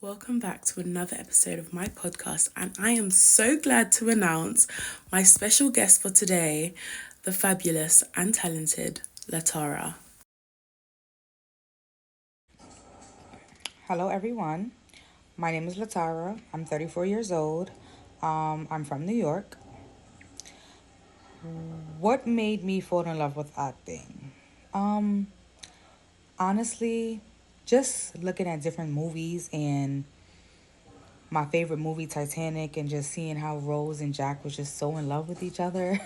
Welcome back to another episode of my podcast, and I am so glad to announce my special guest for today, the fabulous and talented Latara. Hello, everyone. My name is Latara. I'm 34 years old. I'm from New York. What made me fall in love with acting? Um, Honestly, just looking at different movies and my favorite movie, Titanic, and just seeing how Rose and Jack was just so in love with each other.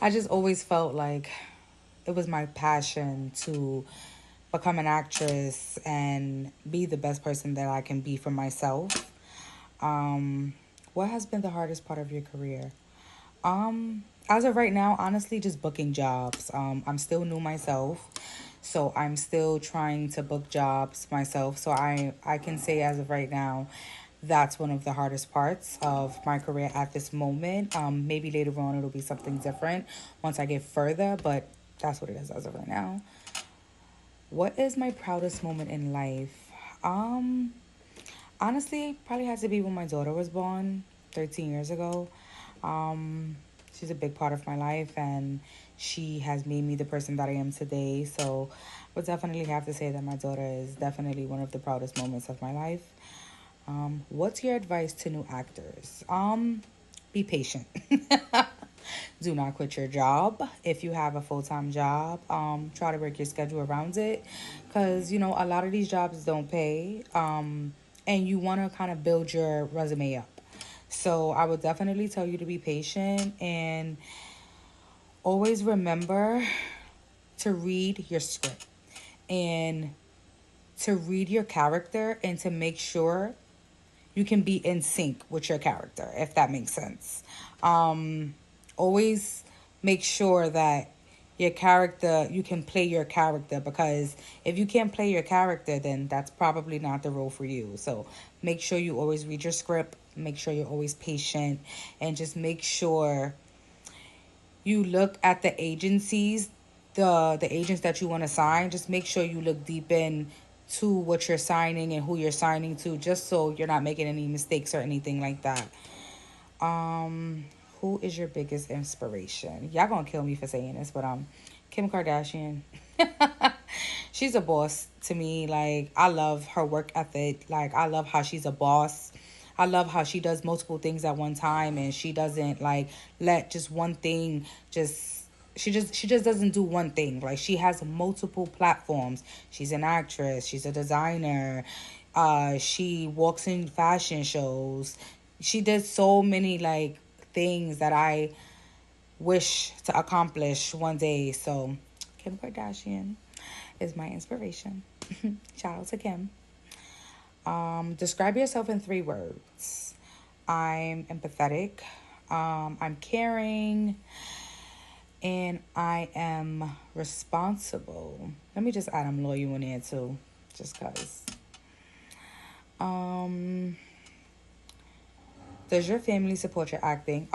I just always felt like it was my passion to become an actress and be the best person that I can be for myself. Um, what has been the hardest part of your career? As of right now, honestly, just booking jobs. I'm still new myself, so I'm still trying to book jobs myself. So I can say as of right now, that's one of the hardest parts of my career at this moment. Maybe later on it'll be something different once I get further, but that's what it is as of right now. What is my proudest moment in life? Um, Honestly, probably had to be when my daughter was born 13 years ago. Um, she's a big part of my life and she has made me the person that I am today. So I would definitely have to say that my daughter is definitely one of the proudest moments of my life. What's your advice to new actors? Be patient. Do not quit your job. If you have a full-time job, try to work your schedule around it. Because, a lot of these jobs don't pay. And you want to kind of build your resume up. So I would definitely tell you to be patient and always remember to read your script and to read your character and to make sure you can be in sync with your character, if that makes sense. Always make sure that you can play your character, because if you can't play your character, then that's probably not the role for you. So make sure you always read your script, make sure you're always patient, and just make sure you look at the agencies, the agents that you want to sign. Just make sure you look deep in to what you're signing and who you're signing to, just so you're not making any mistakes or anything like that. um who is your biggest inspiration? Y'all gonna kill me for saying this, but Kim Kardashian. She's a boss to me. Like, I love her work ethic. Like, I love how she's a boss. I love how she does multiple things at one time and she doesn't like let just one thing just she just doesn't do one thing. Like, she has multiple platforms. She's an actress, she's a designer, she walks in fashion shows. She did so many like things that I wish to accomplish one day. So Kim Kardashian is my inspiration. Shout out to Kim. Describe yourself in 3 words. I'm empathetic, I'm caring, and I am responsible. Let me just add I'm loyal in there too, just cause. Um, does your family support your acting?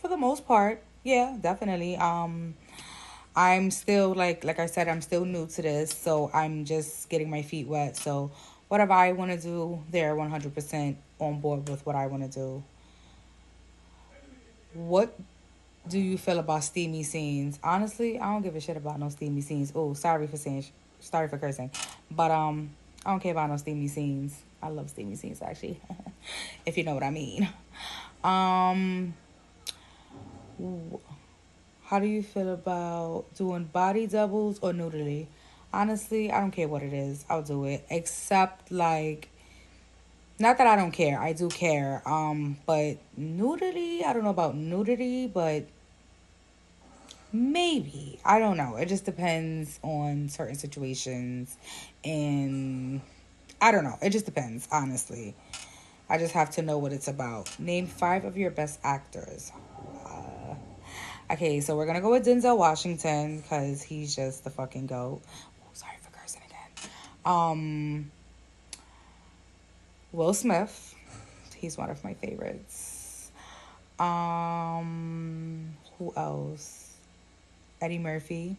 For the most part, yeah, definitely. I'm still like I said, I'm still new to this, so I'm just getting my feet wet. So whatever I want to do, they're 100% on board with what I want to do. What do you feel about steamy scenes? Honestly, I don't give a shit about no steamy scenes. Oh, sorry for cursing, but I don't care about no steamy scenes. I love steamy scenes actually, if you know what I mean. Um, How do you feel about doing body doubles or nudity? Honestly, I don't care what it is. I'll do it. Except like, not that I don't care. I do care. But nudity, I don't know about nudity, but maybe. I don't know. It just depends on certain situations, and I don't know. It just depends, honestly. I just have to know what it's about. Name 5 of your best actors. Okay, so we're gonna go with Denzel Washington because he's just the fucking goat. Oh, sorry for cursing again. Um, Will Smith, he's one of my favorites. Who else? Eddie Murphy.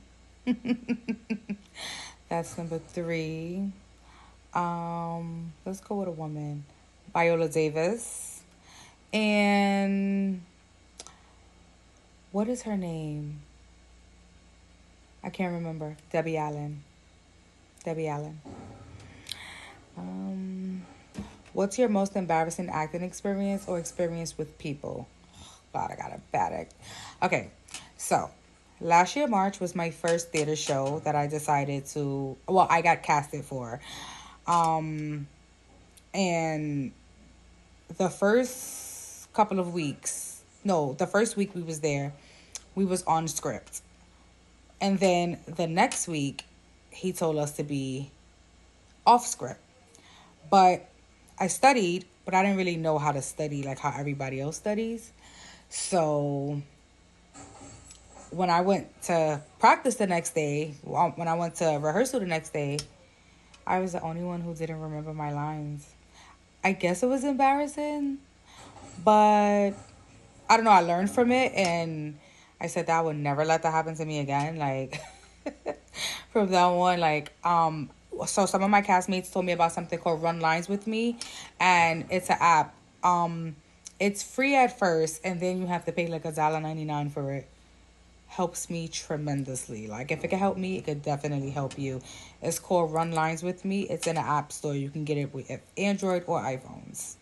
That's number 3. Let's go with a woman. Viola Davis. And what is her name? I can't remember. Debbie Allen. Debbie Allen. Um, what's your most embarrassing acting experience or experience with people? God, I got a bad act. Okay, so last year March was my first theater show that I decided to. Well, I got casted for, um, and the first couple of weeks, no, the first week we was there, we was on script, and then the next week, he told us to be off script. But I studied, but I didn't really know how to study like how everybody else studies. So when I went to practice the next day, when I went to rehearsal the next day, I was the only one who didn't remember my lines. I guess it was embarrassing, but I don't know. I learned from it, and I said that I would never let that happen to me again. Like from that on, so some of my castmates told me about something called Run Lines with Me, and it's an app. It's free at first, and then you have to pay like $1.99 for it. Helps me tremendously. Like if it can help me, it could definitely help you. It's called Run Lines with Me. It's in an app store. You can get it with Android or iPhones.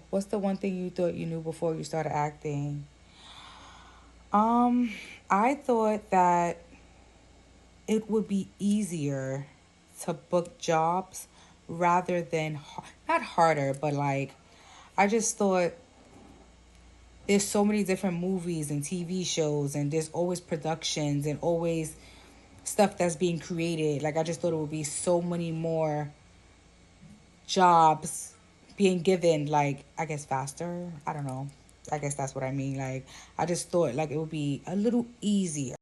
What's the one thing you thought you knew before you started acting? Um, I thought that it would be easier to book jobs rather than not harder, but like I just thought there's so many different movies and TV shows, and there's always productions and always stuff that's being created. Like I just thought it would be so many more jobs being given, like I guess faster. I don't know. I guess that's what I mean. Like I just thought like it would be a little easier.